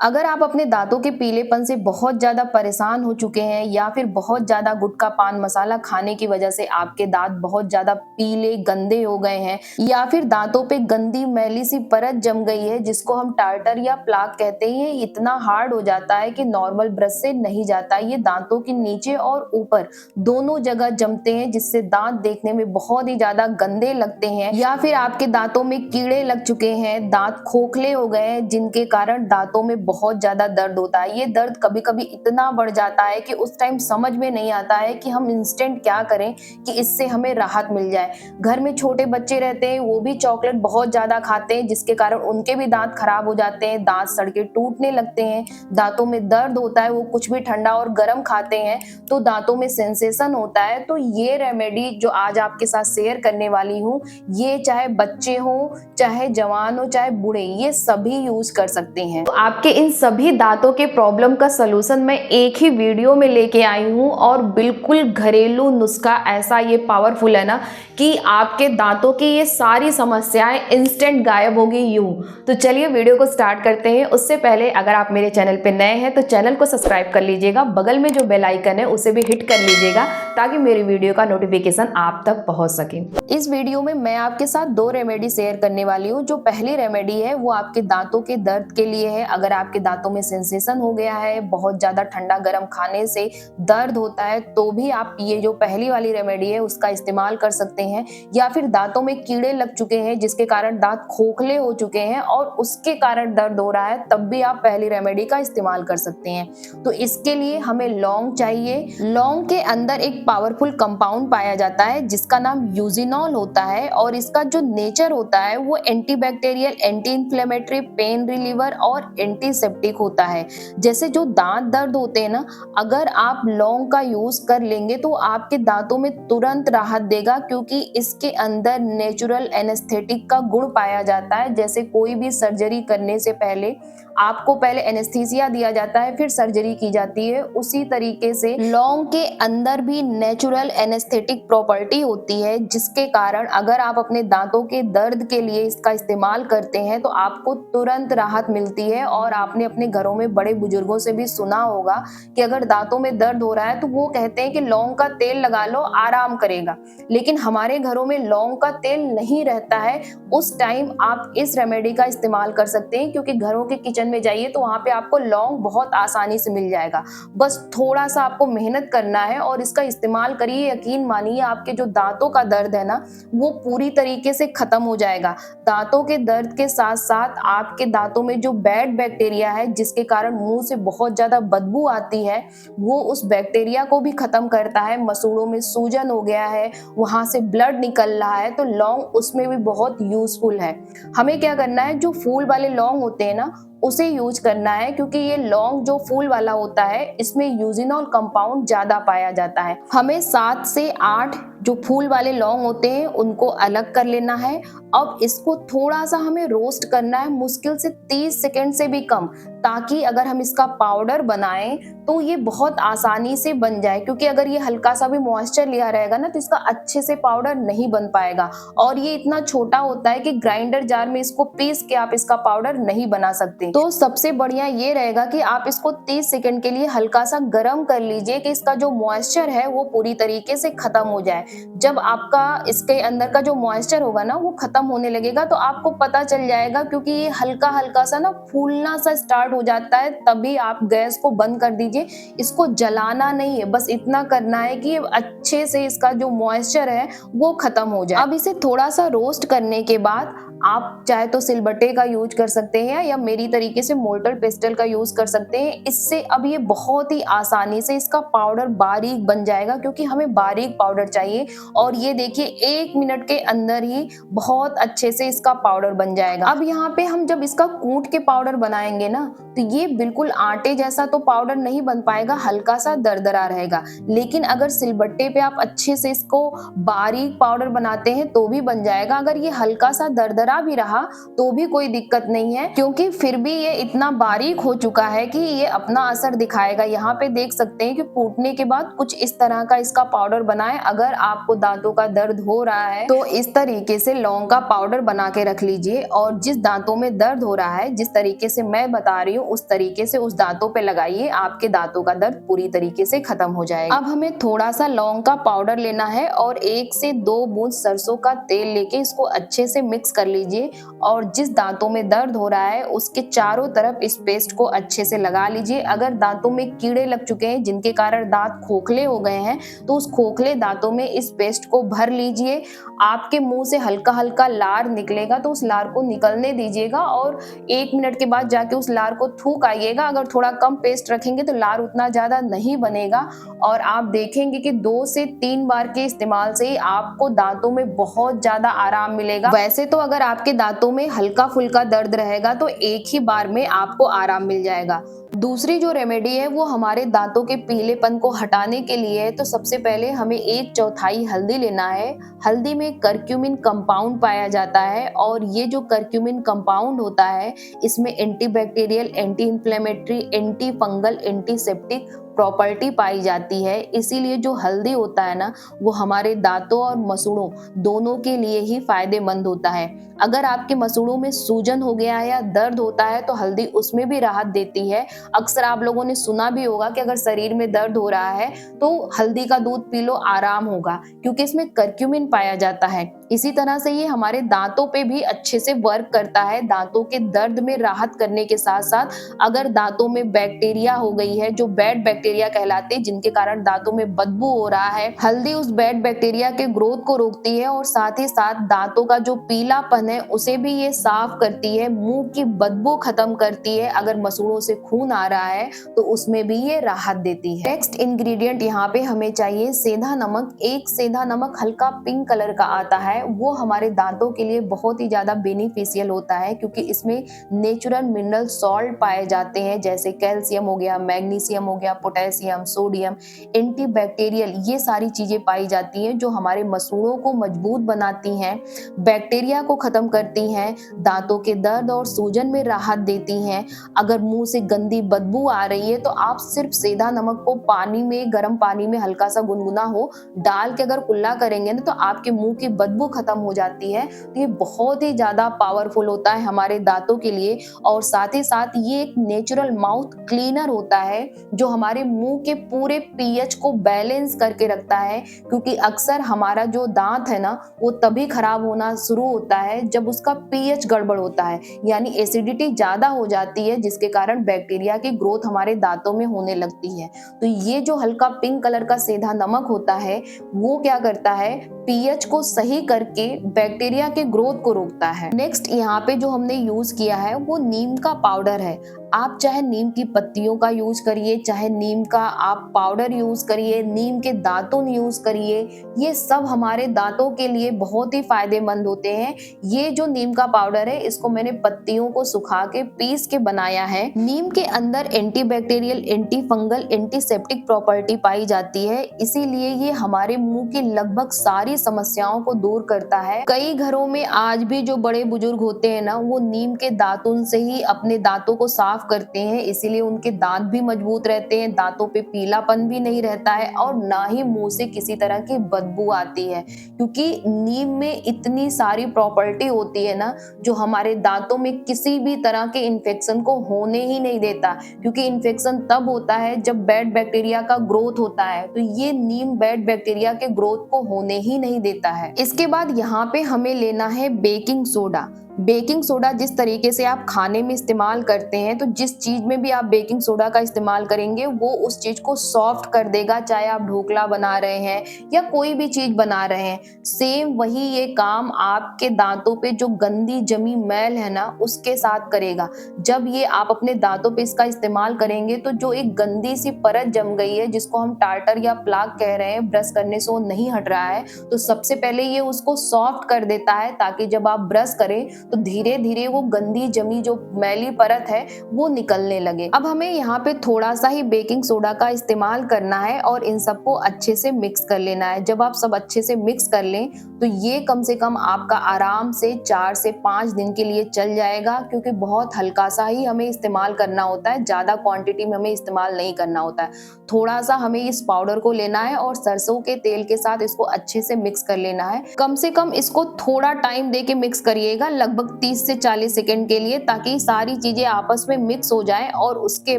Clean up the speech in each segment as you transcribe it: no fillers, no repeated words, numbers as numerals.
अगर आप अपने दांतों के पीलेपन से बहुत ज़्यादा परेशान हो चुके हैं या फिर बहुत ज़्यादा गुटखा पान मसाला खाने की वजह से आपके दांत बहुत ज़्यादा पीले गंदे हो गए हैं या फिर दांतों पे गंदी मैली सी परत जम गई है जिसको हम टार्टर या प्लाक कहते हैं, ये इतना हार्ड हो जाता है कि नॉर्मल ब्रश से नहीं जाता। ये दांतों के नीचे और ऊपर दोनों जगह जमते हैं जिससे दांत देखने में बहुत ही ज्यादा गंदे लगते हैं। या फिर आपके दांतों में कीड़े लग चुके हैं, दांत खोखले हो गए हैं जिनके कारण दांतों में बहुत ज्यादा दर्द होता है। ये दर्द कभी कभी इतना बढ़ जाता है कि उस टाइम समझ में नहीं आता है कि हम इंस्टेंट क्या करें कि इससे हमें राहत मिल जाए। घर में छोटे बच्चे रहते हैं, वो भी चॉकलेट बहुत ज्यादा खाते हैं जिसके कारण उनके भी दांत खराब हो जाते हैं, दांत सड़के टूटने लगते हैं, दांतों में दर्द होता है। वो कुछ भी ठंडा और गर्म खाते हैं तो दांतों में सेंसेशन होता है। तो ये रेमेडी जो आज आपके साथ शेयर करने वाली हूँ, ये चाहे बच्चे हो, चाहे जवान हो, चाहे बूढ़े, ये सभी यूज कर सकते हैं। तो आपके इन सभी दांतों के प्रॉब्लम का सलूशन मैं एक ही वीडियो में लेके आई हूँ और बिल्कुल घरेलू नुस्खा ऐसा ये पावरफुल है ना कि आपके दांतों की ये सारी समस्याएं इंस्टेंट गायब होगी यूं। तो चलिए वीडियो को स्टार्ट करते हैं। उससे पहले अगर आप मेरे चैनल पे नए हैं तो चैनल को सब्सक्राइब कर लीजिएगा, बगल में जो बेल आइकन है उसे भी हिट कर लीजिएगा ताकि मेरी वीडियो का नोटिफिकेशन आप तक पहुंच सके। इस वीडियो में मैं आपके साथ दो रेमेडी शेयर करने वाली हूँ। जो पहली रेमेडी है वो आपके दांतों के दर्द के लिए है। अगर आपके दांतों में सेंसेशन हो गया है, बहुत ज्यादा ठंडा गर्म खाने से दर्द होता है, तो भी आप ये जो पहली वाली रेमेडी है उसका इस्तेमाल कर सकते हैं। या फिर दांतों में कीड़े लग चुके हैं जिसके कारण दांत खोखले हो चुके हैं और उसके कारण दर्द हो रहा है, तब भी आप पहली रेमेडी का इस्तेमाल कर सकते हैं। तो इसके लिए हमें लौंग चाहिए। लौंग के अंदर एक पावरफुल कंपाउंड पाया जाता है जिसका नाम यूजिनॉल होता है और इसका जो नेचर होता है वो antibacterial, anti inflammatory, pain reliever और एंटीसेप्टिक होता है। जैसे जो दांत दर्द होते हैं ना, अगर आप लौंग का यूज कर लेंगे तो आपके दांतों में तुरंत राहत देगा, क्योंकि इसके अंदर नेचुरल एनेस्थेटिक का गुण पाया जाता है। जैसे कोई भी सर्जरी करने से पहले आपको पहले एनेस्थीसिया दिया जाता है, फिर सर्जरी की जाती है, उसी तरीके से लौंग के अंदर भी नेचुरल एनेस्थेटिक प्रॉपर्टी होती है जिसके कारण अगर आप अपने दांतों के दर्द के लिए इसका इस्तेमाल करते हैं तो आपको तुरंत राहत मिलती है। और आपने अपने घरों में बड़े बुजुर्गों से भी सुना होगा कि अगर दांतों में दर्द हो रहा है तो वो कहते हैं कि लौंग का तेल लगा लो, आराम करेगा। लेकिन हमारे घरों में लौंग का तेल नहीं रहता है, उस टाइम आप इस रेमेडी का इस्तेमाल कर सकते हैं, क्योंकि घरों के किचन में जाइए तो वहां पे आपको लौंग बहुत आसानी से मिल जाएगा। बस थोड़ा सा आपको मेहनत करना है और इसका इस्तेमाल करिए। यकीन मानिए आपके जो दांतों का दर्द है ना वो पूरी तरीके से खत्म हो जाएगा। दांतों के दर्द के साथ साथ आपके दांतों में जो बैड बैक्टीरिया है जिसके कारण मुंह से बहुत ज्यादा बदबू आती है, वो उस बैक्टीरिया को भी खत्म करता है। मसूड़ों में सूजन हो गया है, वहां से ब्लड निकल रहा है, तो लौंग उसमें भी बहुत यूजफुल है। हमें क्या करना है, जो फूल वाले लौंग होते हैं ना उसे यूज करना है, क्योंकि ये लौंग जो फूल वाला होता है इसमें यूजिनॉल कंपाउंड ज्यादा पाया जाता है। हमें 7 से 8 जो फूल वाले लौंग होते हैं उनको अलग कर लेना है। अब इसको थोड़ा सा हमें रोस्ट करना है, मुश्किल से 30 सेकंड से भी कम, ताकि अगर हम इसका पाउडर बनाएं तो ये बहुत आसानी से बन जाए। क्योंकि अगर ये हल्का सा भी मॉइस्चर लिया रहेगा ना तो इसका अच्छे से पाउडर नहीं बन पाएगा। और ये इतना छोटा होता है कि ग्राइंडर जार में इसको पीस के आप इसका पाउडर नहीं बना सकते। तो सबसे बढ़िया ये रहेगा कि आप इसको 30 सेकंड के लिए हल्का सा गर्म कर लीजिए कि इसका जो मॉइस्चर है वो पूरी तरीके से खत्म हो जाए। जब आपका इसके अंदर का जो मॉइस्चर होगा ना वो खत्म होने लगेगा तो आपको पता चल जाएगा, क्योंकि ये हल्का हल्का सा ना फूलना सा स्टार्ट हो जाता है, तभी आप गैस को बंद कर दीजिए। इसको जलाना नहीं है, बस इतना करना है कि अच्छे से इसका जो मॉइस्चर है वो खत्म हो जाए। अब इसे थोड़ा सा रोस्ट करने के बाद आप चाहे तो सिलबट्टे का यूज कर सकते हैं या मेरी तरीके से मोर्टर पेस्टल का यूज कर सकते हैं। इससे अब ये बहुत ही आसानी से इसका पाउडर बारीक बन जाएगा, क्योंकि हमें बारीक पाउडर चाहिए। और ये देखिए 1 मिनट के अंदर ही बहुत अच्छे से इसका पाउडर बन जाएगा। अब यहाँ पे हम जब इसका कूट के पाउडर बनाएंगे ना तो ये बिल्कुल आटे जैसा तो पाउडर नहीं बन पाएगा, हल्का सा दरदरा रहेगा। लेकिन अगर सिलबट्टे पे आप अच्छे से इसको बारीक पाउडर बनाते हैं तो भी बन जाएगा। अगर ये हल्का सा दरदरा भी रहा तो भी कोई दिक्कत नहीं है, क्योंकि फिर भी ये इतना बारीक हो चुका है कि ये अपना असर दिखाएगा। यहाँ पे देख सकते हैं कि फूटने के बाद कुछ इस तरह का इसका पाउडर बना है। अगर आपको दांतों का दर्द हो रहा है तो इस तरीके से लौंग का पाउडर बना के रख लीजिए और जिस दांतों में दर्द हो रहा है, जिस तरीके से मैं बता रही हूँ उस तरीके से उस दांतों पे लगाइए, आपके दांतों का दर्द पूरी तरीके से खत्म हो जाएगा। अब हमें थोड़ा सा लौंग का पाउडर लेना है और 1 से 2 बूंद सरसों का तेल लेके इसको अच्छे से मिक्स कर लीजिए और जिस दांतों में दर्द हो रहा है उसके चारों तरफ इस पेस्ट को अच्छे से लगा लीजिए। अगर दांतों में कीड़े लग चुके हैं जिनके कारण दांत खोखले हो गए हैं तो उस खोखले दांतों में इस पेस्ट को भर लीजिए। आपके मुंह से हल्का हल्का लार निकलेगा तो उस लार को निकलने दीजिएगा और 1 मिनट के बाद जाके उस लार को थूक आइएगा। अगर थोड़ा कम पेस्ट रखेंगे तो लार उतना ज्यादा नहीं बनेगा और आप देखेंगे कि 2 से 3 बार के इस्तेमाल से ही आपको दांतों में बहुत ज्यादा आराम मिलेगा। वैसे तो अगर आपके दांतों में हल्का फुल्का दर्द रहेगा तो एक ही बार में आपको आराम मिल जाएगा। दूसरी जो रेमेडी है वो हमारे दांतों के पीलेपन को हटाने के लिए है। तो सबसे पहले हमें 1/4 हल्दी लेना है। हल्दी में करक्यूमिन कंपाउंड पाया जाता है और ये जो करक्यूमिन कंपाउंड होता है इसमें antibacterial, anti inflammatory, anti fungal, antiseptic property पाई जाती है। इसीलिए जो हल्दी होता है ना वो हमारे दांतों और मसूड़ों दोनों के लिए ही फायदेमंद होता है। अगर आपके मसूड़ों में सूजन हो गया है या दर्द होता है तो हल्दी उसमें भी राहत देती है। अक्सर आप लोगों ने सुना भी होगा कि अगर शरीर में दर्द हो रहा है तो हल्दी का दूध पी लो, आराम होगा, क्योंकि इसमें करक्यूमिन पाया जाता है। इसी तरह से ये हमारे दांतों पे भी अच्छे से वर्क करता है। दांतों के दर्द में राहत करने के साथ साथ अगर दांतों में बैक्टीरिया हो गई है, जो बैड बैक्टीरिया कहलाते हैं, जिनके कारण दांतों में बदबू हो रहा है, हल्दी उस बैड बैक्टीरिया के ग्रोथ को रोकती है और साथ ही साथ दांतों का जो पीलापन है उसे भी ये साफ करती है, मुंह की बदबू खत्म करती है। अगर मसूड़ों से खून आ रहा है तो उसमें भी ये राहत देती है। नेक्स्ट इंग्रेडिएंट यहाँ पे हमें चाहिए सेंधा नमक। एक सेंधा नमक हल्का पिंक कलर का आता है, वो हमारे दांतों के लिए बहुत ही ज्यादा बेनिफिशियल होता है क्योंकि इसमें नेचुरल मिनरल सॉल्ट पाए जाते हैं, जैसे कैल्शियम हो गया, मैग्नीशियम हो गया, पोटेशियम, सोडियम, एंटीबैक्टीरियल, ये सारी चीजें पाई जाती हैं जो हमारे मसूड़ों को मजबूत बनाती हैं, बैक्टीरिया को खत्म करती हैं, दांतों के दर्द और सूजन में राहत देती हैं। अगर मुंह से गंदी बदबू आ रही है तो आप सिर्फ सेंधा नमक को पानी में, गर्म पानी में हल्का सा गुनगुना हो डाल के अगर कुल्ला करेंगे ना तो आपके मुंह की बदबू खत्म हो जाती है। तो ये बहुत ही ज्यादा पावरफुल होता है हमारे दांतों के लिए और साथ ही साथ ये एक नेचुरल माउथ क्लीनर होता है जो हमारे मुंह के पूरे पीएच को बैलेंस करके रखता है, क्योंकि अक्सर हमारा जो दांत है ना वो तभी खराब होना शुरू होता है जब उसका पीएच गड़बड़ होता है, यानी एसिडिटी ज्यादा हो जाती है जिसके कारण बैक्टीरिया की ग्रोथ हमारे दांतों में होने लगती है। तो ये जो हल्का पिंक कलर का सेंधा नमक होता है वो क्या करता है, पीएच को सही करके बैक्टीरिया के ग्रोथ को रोकता है। नेक्स्ट यहाँ पे जो हमने यूज किया है वो नीम का पाउडर है। आप चाहे नीम की पत्तियों का यूज करिए, चाहे नीम का आप पाउडर यूज करिए, नीम के दातुन यूज करिए, ये सब हमारे दांतों के लिए बहुत ही फायदेमंद होते हैं। ये जो नीम का पाउडर है इसको मैंने पत्तियों को सुखा के पीस के बनाया है। नीम के अंदर antibacterial, anti fungal, antiseptic property पाई जाती है, इसीलिए ये हमारे मुंह की लगभग सारी समस्याओं को दूर करता है। कई घरों में आज भी जो बड़े बुजुर्ग होते हैं ना वो नीम के दातुन से ही अपने दांतों को साफ करते हैं, इसीलिए उनके दांत भी मजबूत रहते हैं, दांतों पे पीलापन भी नहीं रहता है और ना ही मुंह से किसी तरह की बदबू आती है, क्योंकि नीम में इतनी सारी प्रॉपर्टी होती है ना जो हमारे दांतों में किसी भी तरह के इन्फेक्शन को होने ही नहीं देता, क्योंकि इन्फेक्शन तब होता है जब बैड बैक्टीरिया का ग्रोथ होता है, तो ये नीम बैड बैक्टीरिया के ग्रोथ को होने ही नहीं देता है। इसके बाद यहाँ पे हमें लेना है बेकिंग सोडा। बेकिंग सोडा जिस तरीके से आप खाने में इस्तेमाल करते हैं, तो जिस चीज में भी आप बेकिंग सोडा का इस्तेमाल करेंगे वो उस चीज को सॉफ्ट कर देगा, चाहे आप ढोकला बना रहे हैं या कोई भी चीज बना रहे हैं। सेम वही ये काम आपके दांतों पे जो गंदी जमी मैल है ना उसके साथ करेगा। जब ये आप अपने दांतों पे इसका इस्तेमाल करेंगे तो जो एक गंदी सी परत जम गई है जिसको हम टार्टर या प्लाक कह रहे हैं, ब्रश करने से वो नहीं हट रहा है, तो सबसे पहले ये उसको सॉफ्ट कर देता है ताकि जब आप ब्रश करें तो धीरे धीरे वो गंदी जमी जो मैली परत है वो निकलने लगे। अब हमें यहाँ पे थोड़ा सा ही बेकिंग सोडा का इस्तेमाल करना है और इन सबको अच्छे से मिक्स कर लेना है। जब आप सब अच्छे से मिक्स कर लें तो ये कम से कम आपका आराम से 4 से 5 दिन के लिए चल जाएगा, क्योंकि बहुत हल्का सा ही हमें इस्तेमाल करना होता है, ज्यादा क्वांटिटी में हमें इस्तेमाल नहीं करना होता है। थोड़ा सा हमें इस पाउडर को लेना है और सरसों के तेल के साथ इसको अच्छे से मिक्स कर लेना है। कम से कम इसको थोड़ा टाइम दे के मिक्स करिएगा, लगभग 30 से 40 सेकंड के लिए, ताकि सारी चीजें आपस में मिक्स हो जाएं। और उसके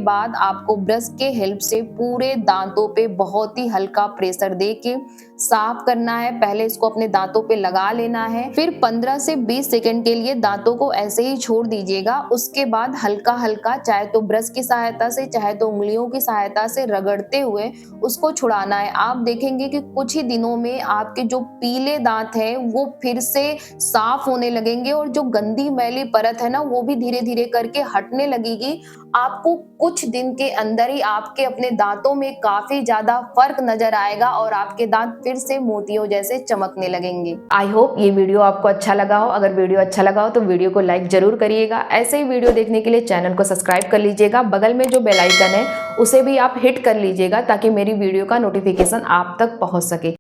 बाद आपको ब्रश के हेल्प से पूरे दांतों पे बहुत ही हल्का प्रेशर दे के साफ करना है। पहले इसको अपने दांतों पे लगा लेना है, फिर 15 से 20 सेकंड के लिए दांतों को ऐसे ही छोड़ दीजिएगा। उसके बाद हल्का हल्का, चाहे तो ब्रश की सहायता से चाहे तो उंगलियों की सहायता से रगड़ते हुए उसको छुड़ाना है। आप देखेंगे कि कुछ ही दिनों में आपके जो पीले दांत हैं वो फिर से साफ होने लगेंगे और जो गंदी मैली परत है ना वो भी धीरे धीरे करके हटने लगेगी। आपको कुछ दिन के अंदर ही आपके अपने दांतों में काफी ज्यादा फर्क नजर आएगा और आपके दांत फिर से मोतियों जैसे चमकने लगेंगे। आई होप ये वीडियो आपको अच्छा लगा हो। अगर वीडियो अच्छा लगा हो तो वीडियो को लाइक जरूर करिएगा। ऐसे ही वीडियो देखने के लिए चैनल को सब्सक्राइब कर लीजिएगा। बगल में जो बेल आइकन है उसे भी आप हिट कर लीजिएगा ताकि मेरी वीडियो का नोटिफिकेशन आप तक पहुंच सके।